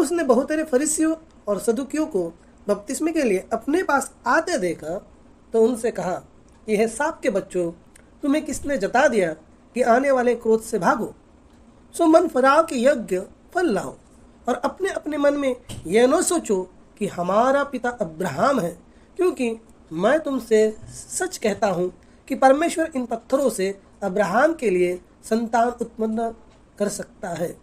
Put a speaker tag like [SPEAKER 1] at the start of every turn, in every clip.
[SPEAKER 1] उसने बहुतेरे फरीसियों और सदुकियों को बपतिस्मे के लिए अपने पास आते देखा तो उनसे कहा कि हे सांप के बच्चों, तुम्हें किसने जता दिया कि आने वाले क्रोध से भागो? सो मन फराव के यज्ञ फल लाओ और अपने अपने मन में यह न सोचो कि हमारा पिता अब्राहम है, क्योंकि मैं तुमसे सच कहता हूँ कि परमेश्वर इन पत्थरों से अब्राहम के लिए संतान उत्पन्न कर सकता है।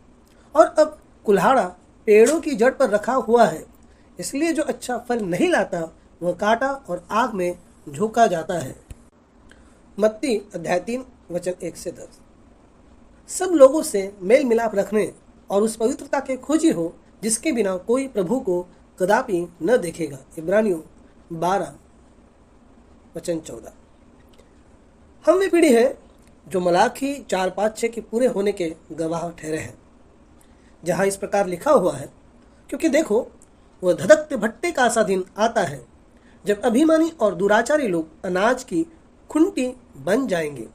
[SPEAKER 1] और अब कुल्हाड़ा पेड़ों की जड़ पर रखा हुआ है, इसलिए जो अच्छा फल नहीं लाता वह काटा और आग में झोंका जाता है। मत्ती अध्याय 3 वचन 1 से 10। सब लोगों से मेल मिलाप रखने और उस पवित्रता के खोजी हो जिसके बिना कोई प्रभु को कदापि न देखेगा। इब्रानियों 12 वचन 14। हम वे पीढ़ी है जो मलाकी 4:5-6 के पूरे होने के गवाह ठहरे हैं, जहाँ इस प्रकार लिखा हुआ है, क्योंकि देखो वह धधकते भट्टे का सा दिन आता है जब अभिमानी और दुराचारी लोग अनाज की खुंटी बन जाएंगे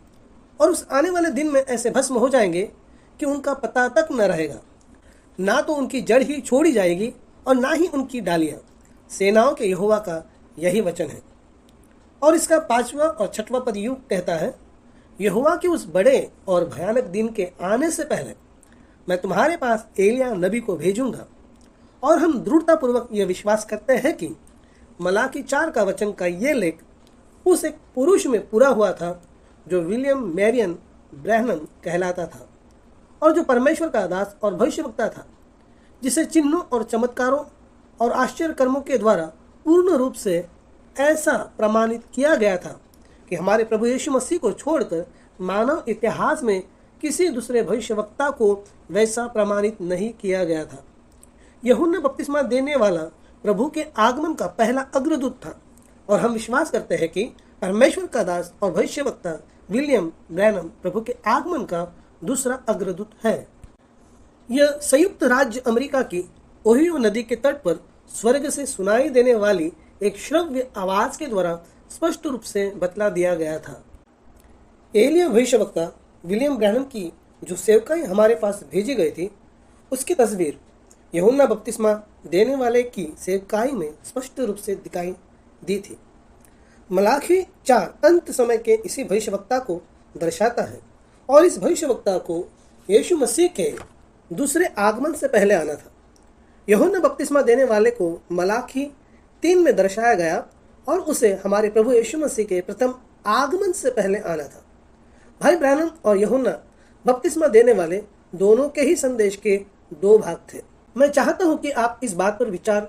[SPEAKER 1] और उस आने वाले दिन में ऐसे भस्म हो जाएंगे कि उनका पता तक न रहेगा। ना तो उनकी जड़ ही छोड़ी जाएगी और ना ही उनकी डालियां। सेनाओं के यहोवा का यही वचन है। और इसका 5वां और 6वां पद यूं कहता है, यहोवा के उस बड़े और भयानक दिन के आने से पहले मैं तुम्हारे पास एलिया नबी को भेजूंगा। और हम दृढ़तापूर्वक यह विश्वास करते हैं कि मलाकी 4 का वचन का ये लेख उस एक पुरुष में पूरा हुआ था जो विलियम मैरियन ब्रैनम कहलाता था और जो परमेश्वर का दास और भविष्यवक्ता था, जिसे चिन्हों और चमत्कारों और आश्चर्य कर्मों के द्वारा पूर्ण रूप से ऐसा प्रमाणित किया गया था कि हमारे प्रभु यीशु मसीह को छोड़कर मानव इतिहास में किसी दूसरे भविष्यवक्ता को वैसा प्रमाणित नहीं किया गया था। यूहन्ना बपतिस्मा देने वाला प्रभु के आगमन का पहला अग्रदूत था और हम विश्वास करते हैं कि परमेश्वर का दास और भविष्यवक्ता विलियम ब्रैनम प्रभु के आगमन का दूसरा अग्रदूत है। यह संयुक्त राज्य अमेरिका की ओहियो नदी के तट पर स्वर्ग से सुनाई देने वाली एक श्रव्य आवाज के द्वारा स्पष्ट रूप से बतला दिया गया था। एलिया भविष्यवक्ता विलियम ब्रैनम की जो सेवकाई हमारे पास भेजी गई थी, उसकी तस्वीर यूहन्ना बपतिस्मा देने वाले की सेवकाई में स्पष्ट रूप से दिखाई दी थी। मलाकी 4 अंत समय के इसी भविष्यवक्ता को दर्शाता है और इस भविष्यवक्ता को यीशु मसीह के दूसरे आगमन से पहले आना था। यूहन्ना बपतिस्मा देने वाले को मलाकी 3 में दर्शाया गया और उसे हमारे प्रभु यीशु मसीह के प्रथम आगमन से पहले आना था। भाई ब्रैनम और यूहन्ना बपतिस्मा देने वाले दोनों के ही संदेश के 2 भाग थे। मैं चाहता हूं कि आप इस बात पर विचार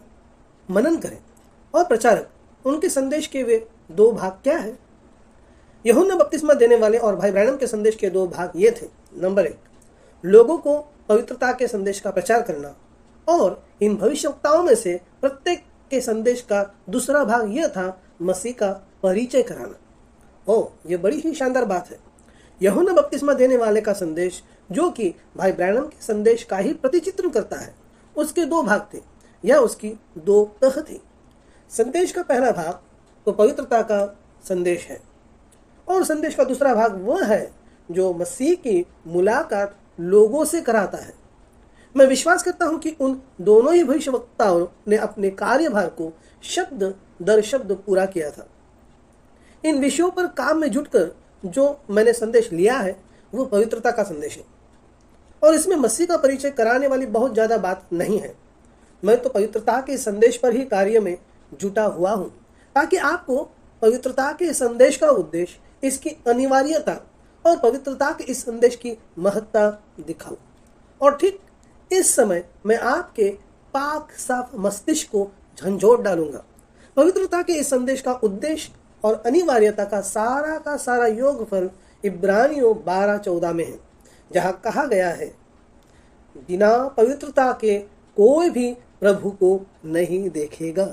[SPEAKER 1] मनन करें और प्रचारक उनके संदेश के वे 2 भाग क्या है। यूहन्ना बपतिस्मा देने वाले और भाई ब्रैनम के संदेश के 2 भाग ये थे। नंबर 1, लोगों को पवित्रता के संदेश का प्रचार करना, और इन भविष्यवक्ताओं में से प्रत्येक के संदेश का दूसरा भाग यह था मसीह का परिचय कराना। यह बड़ी ही शानदार बात है। यूहन्ना बपतिस्मा देने वाले का संदेश, जो कि भाई ब्रैनम के संदेश का ही प्रतिचित्रण करता है, उसके 2 भाग थे या उसकी 2 तह थी। संदेश का पहला भाग तो पवित्रता का संदेश है और संदेश का दूसरा भाग वह है जो मसीह की मुलाकात लोगों से कराता है। मैं विश्वास करता हूं कि उन दोनों ही भविष्यवक्ताओं ने अपने कार्यभार को शब्द दर शब्द पूरा किया था। इन विषयों पर काम में जुटकर जो मैंने संदेश लिया है वो पवित्रता का संदेश है और इसमें मसीह का परिचय कराने वाली बहुत ज़्यादा बात नहीं है। मैं तो पवित्रता के संदेश पर ही कार्य में जुटा हुआ हूँ ताकि आपको पवित्रता के संदेश का उद्देश्य, इसकी अनिवार्यता और पवित्रता के इस संदेश की महत्ता दिखाऊं। और ठीक इस समय मैं आपके पाक साफ मस्तिष्क को झंझोड़ डालूंगा। पवित्रता के इस संदेश का उद्देश्य और अनिवार्यता का सारा योगफल इब्रानियों 12:14 में है, जहां कहा गया है, बिना पवित्रता के कोई भी प्रभु को नहीं देखेगा।